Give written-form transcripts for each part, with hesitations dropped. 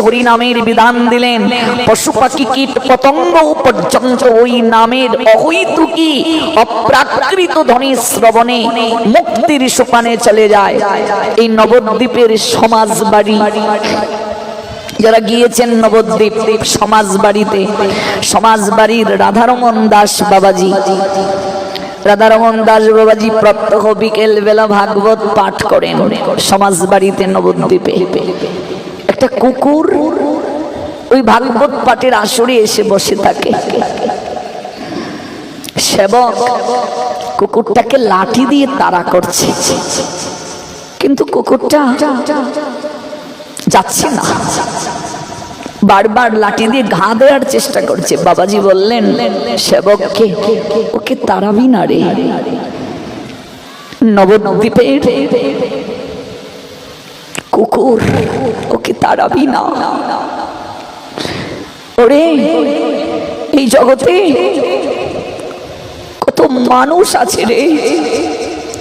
হরিনামের বিধান দিলেন। পশু পাখি কীট পতঙ্গ পর্যন্ত ওই নামের অহৈতুকী অপ্রাকৃত ধ্বনি শ্রবণে মুক্তির সোপানে চলে যায়। এই নবদ্বীপের সমাজ বাড়ি, যারা গিয়েছেন নবদ্বীপ সমাজ বাড়িতে, সমাজ বাড়ির রাধারমন দাস বাবাজি, রাধারমন দাস বাবাজি প্রত্যহ বিকেল বেলা ভাগবত পাঠ করেন সমাজ বাড়িতে নবদ্বীপে। একটা কুকুর ওই ভাগবত পাঠের আসরে এসে বসে থাকে। সেবক কুকুরটাকে লাঠি দিয়ে তাড়া করছে, কিন্তু কুকুরটা যাচ্ছে না, বারবার লাঠি দিয়ে ঘা দেওয়ার চেষ্টা করছে। বাবাজি বললেন সেবককে, ওকে তাড়াবি না রে, নবদ্বীপের কুকুর, ওকে তাড়াবি না। ওরে এই জগতে কত মানুষ আছে রে,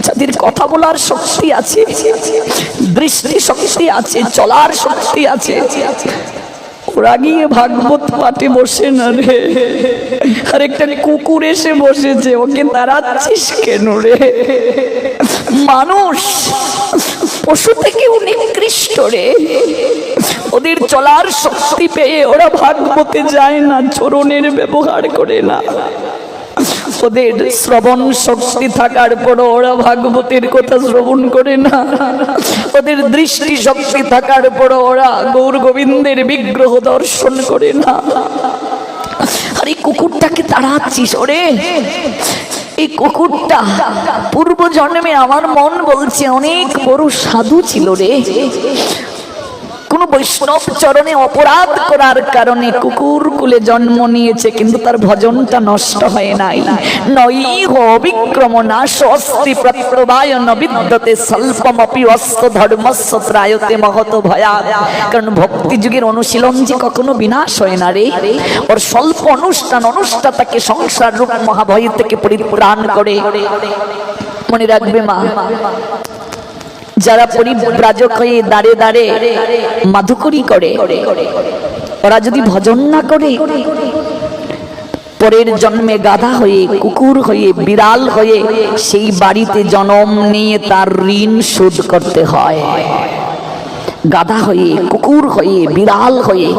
যাদের কথা বলার শক্তি আছে, দৃষ্টি শক্তি আছে, চলার শক্তি আছে, ওরা গিয়ে ভাগবত পাঠে বসে না রে। আর একটা কুকুর এসে বসেছে, ওকে তাড়াচ্ছিস কেন রে? মানুষ পশু থেকে নিকৃষ্ট রে, ওদের চলার শক্তি পেয়ে ওরা ভাগবতে যায় না, চরণের ব্যবহার করে না। ওদের শ্রবণ শক্তি থাকার পরও ওরা ভাগবতের কথা শ্রবণ করে না। ওদের দৃষ্টি শক্তি থাকার পরও ওরা গৌর গোবিন্দের বিগ্রহ দর্শন করে না। আর এই কুকুরটাকে তাড়াচ্ছিস ওরে? এই কুকুরটা পূর্ব জন্মে আমার মন বলছে অনেক বড় সাধু ছিল রে। কোন বৈষ্ণব চরণে অপরাধ করার কারণে কুকুর কুলে জন্ম নিয়েছে, কিন্তু তার ভজনটা নষ্ট হয় নাই। নৈহ বিক্রম নাশ অস্তি প্রত্যবায় ন বিদ্যতে স্বল্পমপি অস্ত ধর্মস্য ত্রায়তে মহত ভয়াৎ। কারণ ভক্তি যুগের অনুশীলন যে কখনো বিনাশ হয় না রে। ওর স্বল্প অনুষ্ঠান তাকে সংসার রূপ মহাভয় থেকে পরিত্রাণ করে। মনে রাখবে মা, যারা পরিব্রাজক হয়ে দাঁড়ে দাঁড়ে মাধুকরী করে, ওরা যদি ভজন না করে পরের জন্মে গাধা হয়ে, কুকুর হয়ে, বিড়াল হয়ে সেই বাড়িতে জন্ম নিয়ে তার ঋণ শোধ করতে হয়। গাধা হয়ে, কুকুর হয়ে, বিড়াল হয়ে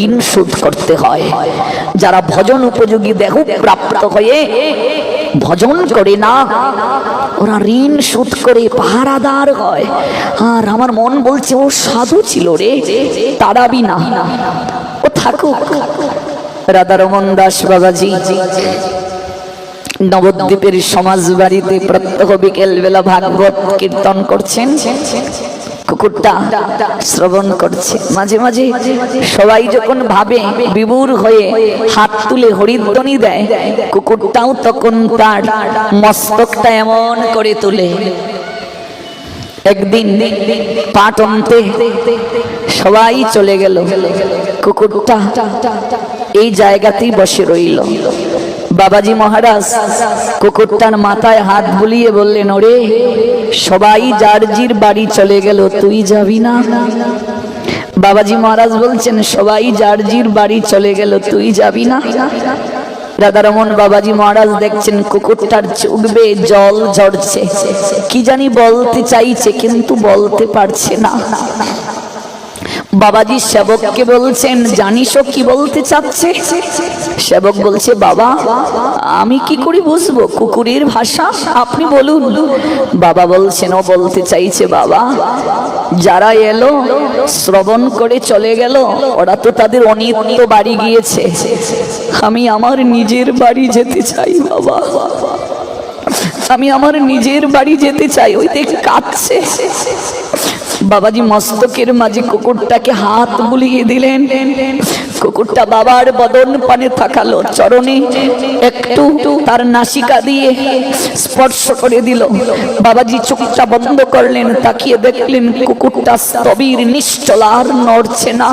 ঋণ শোধ করতে হয়। যারা ভজন উপযোগী দেহ প্রাপ্ত হয়ে ভজন করে না, ওরা ঋণ শোধ করে পাহারাদার হয়। আর আমার মন বলছে ও সাধু ছিল রে, তাড়াবি না, ও থাকুক। রাধারমন দাস বাবাজি নবদ্বীপের সমাজ বাড়িতে প্রত্যহ বিকেল বেলা ভাগবত কীর্তন করছেন। কুকুরটা শ্রবণ করছে। মাঝে মাঝে সবাই যখন ভাবে বিমূঢ় হয়ে হাত তুলে হরিধ্বনি দেয়, কুকুরটাও তখন তার মস্তকটা এমন করে তুলে। একদিন পাঠ অন্তে সবাই চলে গেল, কুকুরটা এই জায়গাতেই বসে রইল। বাবাজি মহারাজ কুকুরটার মাথায় হাত বুলিয়ে বললেন, ওরে সবাই যার জির বাড়ি চলে গেল, তুই যাবি না? বাবাজি মহারাজ বলছেন, সবাই যার জির বাড়ি চলে গেল, তুই যাবি না? রাধারমন বাবাজি মহারাজ দেখছেন কুকুরটার চোখ বেয়ে জল ঝরছে, কি জানি বলতে চাইছে কিন্তু বলতে পারছে না। বাবাজি সেবককে বলছেন, জানিস ও কি বলতে চাচ্ছে? সেবক বলছে, বাবা আমি কি করে বুঝবো কুকুরের ভাষা, আপনি বলুন। বাবা বলছেন, ও বলতে চাইছে, বাবা যারা এলো শ্রবণ করে চলে গেল, ওরা তো তাদের অনিত্য বাড়ি গিয়েছে, আমি আমার নিজের বাড়ি যেতে চাই বাবা, আমি আমার নিজের বাড়ি যেতে চাই। ওই দেখ কাঁদছে। বাবাজি মস্তকের মাঝে কুকুরটাকে হাত বুলিয়ে দিলেন। কুকুরটা বাবার বদন পানে থাকালো, চরণে একটু তার নাসিকা দিয়ে স্পর্শ করে দিল। বাবাজি চোখটা বন্ধ করলেন, তাকিয়ে দেখলেন কুকুরটা স্থবির নিশ্চল, আর নড়ছে না।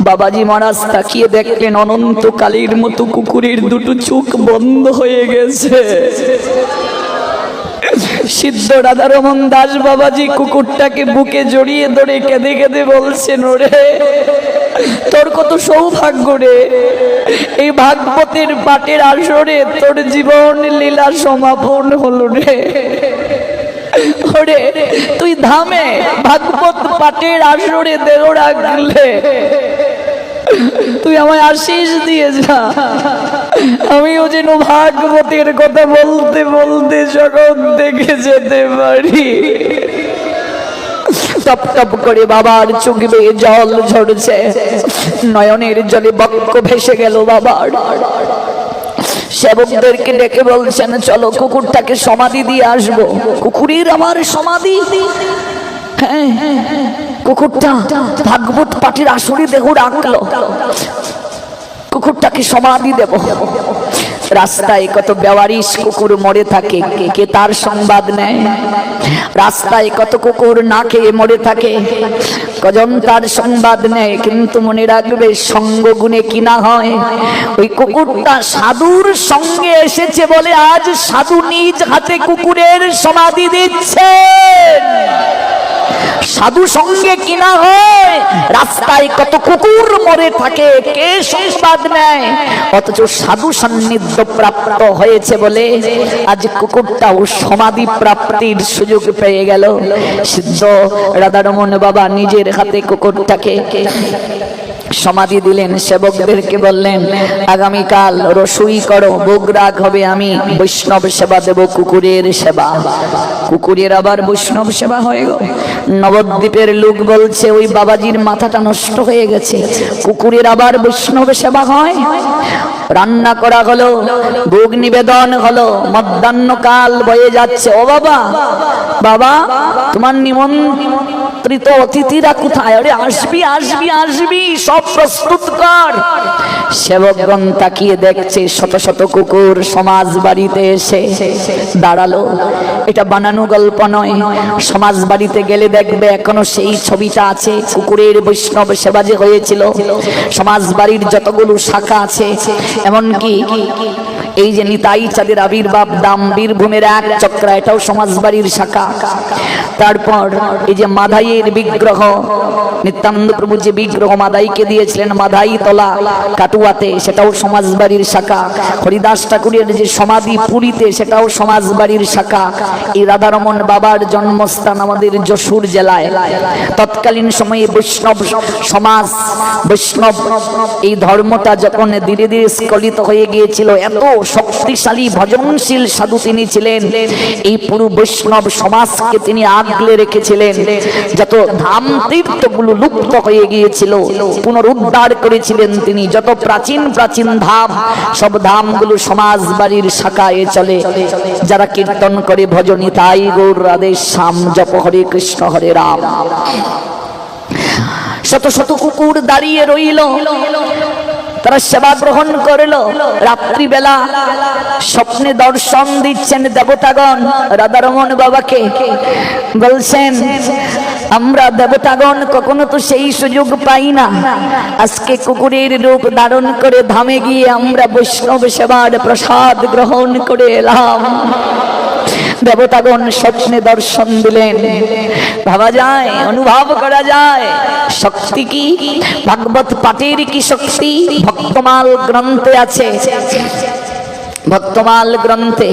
বাবাজি মহারাজ তাকিয়ে দেখলেন অনন্তকালের মতো কুকুরের দুটো চোখ বন্ধ হয়ে গেছে। সিদ্ধ রাধারমন দাস বাবাজি কুকুরটাকে বুকে জড়িয়ে ধরে কেঁদে কেঁদে বলছেন, ওরে তোর কত সৌভাগ্য রে, এই ভাগবতের পাটের আসরে তোর জীবন লীলা সমাপন হলো রে। ওরে তুই ধামে ভাগবত পাটের আসরে দেহ রাখলে, তুই আমায় আশীষ দিয়ে যা, আমিও যেন ভাগবতের কথা বলতে বলতে জগৎ দেখে যেতে পারি। টপ টপ করে বাবার চোখ বেয়ে জল ঝরছে, নয়নের জলে বক্ষ ভেসে গেল বাবার। সেবকদেরকে ডেকে বলছেন, চলো কুকুরটাকে সমাধি দিয়ে আসবো। কুকুরের আমার সমাধি? হ্যাঁ, কুকুরটা ভাগবত পাঠের আসরে দেহ রাখলো, কুকুরটাকে সমাধি দেব। রাস্তায় কত বেওয়ারিশ কুকুর মরে থাকে, কে তার সংবাদ নেয়? রাস্তায় কত কুকুর না খেয়ে মরে থাকে, কজন তার সংবাদ নেয়? কিন্তু মনে রাখবে, সঙ্গ গুণে কিনা হয়। ওই কুকুরটা সাধুর সঙ্গে এসেছে বলে আজ সাধু নিজ হাতে কুকুরের সমাধি দিচ্ছেন। সাধু সঙ্গে কিনা হয়, রাস্তায় কত কুকুর মরে থাকে, কে সংবাদ নেয়? অথচ সাধু সান্নিধ্য প্রাপ্ত হয়েছে বলে আজ কুকুরটাও সমাধি প্রাপ্তির সুযোগ পেয়ে গেল। সিদ্ধ রাধারমন বাবা নিজের হাতে কুকুরটাকে সমাধি দিলেন। সেবকদেরকে বললেন, আগামীকাল রসুই করো, ভোগ রাগ হবে, আমি বৈষ্ণব সেবা দেব, কুকুরের সেবা। কুকুরের আবার বৈষ্ণব সেবা হয়ে গেল। নবদ্বীপের লোক বলছে, ওই বাবাজির মাথাটা নষ্ট হয়ে গেছে, কুকুরের আবার বৈষ্ণব সেবা হয়? রান্না করা হলো, ভোগ নিবেদন হলো, মধ্যাহ্নকাল বয়ে যাচ্ছে। ও বাবা, বাবা তোমার নিমন্ত্রিত অতিথিরা কোথায়? আরে আসবি আসবি আসবি, সব প্রস্তুত কর। সেবকগণ তাকিয়ে দেখছে, শত শত কুকুর সমাজ বাড়িতে এসে দাঁড়ালো। এটা বানানো গল্প নয়, সমাজ বাড়িতে গেলে দেখবে এখনো সেই ছবিটা আছে। কুকুরের বৈষ্ণব সেবা যে হয়েছিল, সমাজ বাড়ির যতগুলো শাখা আছে, এমনকি এই যে নিতাই চাঁদের আবির্ভাব দাম বীরভূমের এক চক্রা, এটাও সমাজ বাড়ির শাখা। তারপর এই যে মাধাইয়ের বিগ্রহ, নিত্যানন্দ প্রভু যে বিগ্রহ মাধাইকে দিয়েছিলেন মাধাই তলা কাটুয়াতে, সেটাও সমাজ বাড়ির শাখা। হরিদাস ঠাকুরের যে সমাধি পুরীতে, সেটাও সমাজ বাড়ির শাখা। এই রাধারমন বাবার জন্মস্থান আমাদের যশোর জেলায়। তৎকালীন সময়ে বৈষ্ণব সমাজ, বৈষ্ণব এই ধর্মটা যখন ধীরে ধীরে স্খলিত হয়ে গিয়েছিল, এত শক্তিশালী ভজনশীল সাধু তিনি ছিলেন, এই পুরো বৈষ্ণব সমাজকে তিনি আগলে রেখেছিলেন। যত ধাম তীর্থগুলো লুপ্ত হয়ে গিয়েছিল পুনরুদ্ধার করেছিলেন তিনি। যত প্রাচীন প্রাচীন ধাম, সব ধামগুলো সমাজ বাড়ির শাখায় চলে। যারা কীর্তন করে ভজনী তাই গৌর রাধে শ্যাম, জপ হরে কৃষ্ণ হরে রাম। শত শত কুকুর দাঁড়িয়ে রইল, তারা সেবা গ্রহণ করলো। রাত্রিবেলা স্বপ্নে দর্শন দিচ্ছেন দেবতাগণ রাধারমন বাবাকে, বলছেন, আমরা দেবতাগণ কখনো তো সেই সুযোগ পাই না, আজকে কুকুরের রূপ ধারণ করে ধামে গিয়ে আমরা বৈষ্ণব সেবার প্রসাদ গ্রহণ করে এলাম। দেবতাগণ স্বপ্নে দর্শন দিলেন। ভাবা যায়, অনুভব করা যায় শক্তি কি, ভাগবত পাঠের কি শক্তি। ভক্তমাল গ্রন্থে আছে, ভক্তমাল গ্রন্থে